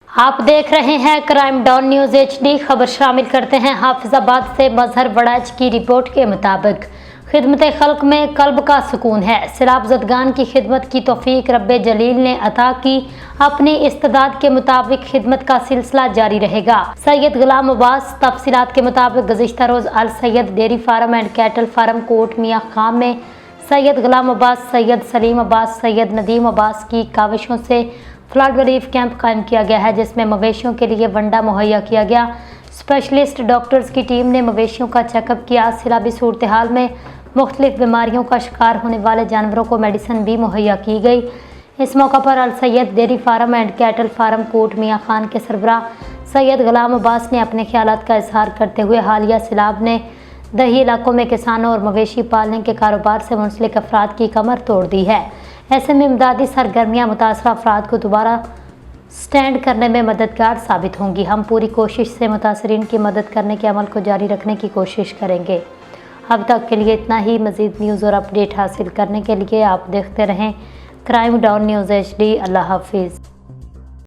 आप देख रहे हैं क्राइम डाउन न्यूज HD। खबर शामिल करते हैं हाफिजाबाद से। मजहर वड़ाइच की रिपोर्ट के मुताबिक खिदमत खल्क में कल्ब का सुकून है। सैलाब ज़दगान की खिदमत की तौफीक रब्बे जलील ने अता की। अपनी इस्तिदाद के मुताबिक खिदमत का सिलसिला जारी रहेगा। सैयद गुलाम अब्बास तफसीलात के मुताबिक गुज़िश्ता रोज़ Al Syed dairy farm and cattle farm Kot Mian Khan में सैयद गुलाम अब्बास, सैयद सलीम अब्बास, सैयद नदीम अब्बास की काविशों से फ्लड रिलीफ कैंप कायम किया गया है, जिसमें मवेशियों के लिए वंडा मुहैया किया गया। स्पेशलिस्ट डॉक्टर्स की टीम ने मवेशियों का चेकअप किया। सैलाबी सूरत हाल में मुख्तलिफ बीमारियों का शिकार होने वाले जानवरों को मेडिसिन भी मुहैया की गई। इस मौका पर Al Syed dairy farm and cattle farm Kot Mian Khan के सरबराह सैयद गुलाम अब्बास ने अपने ख्यालात का इजहार करते हुए हालिया सैलाब ने दही इलाकों में किसानों और मवेशी पालने के कारोबार से मुंसलिक अफराद की कमर तोड़ दी है। ऐसे में इमदादी सरगर्मियाँ मुतासरा अफराद को दोबारा स्टैंड करने में मददगार साबित होंगी। हम पूरी कोशिश से मुतासरीन की मदद करने के अमल को जारी रखने की कोशिश करेंगे। अब तक के लिए इतना ही। मज़ीद न्यूज़ और अपडेट हासिल करने के लिए आप देखते रहें क्राइम डाउन न्यूज़ HD। अल्लाह हाफिज़।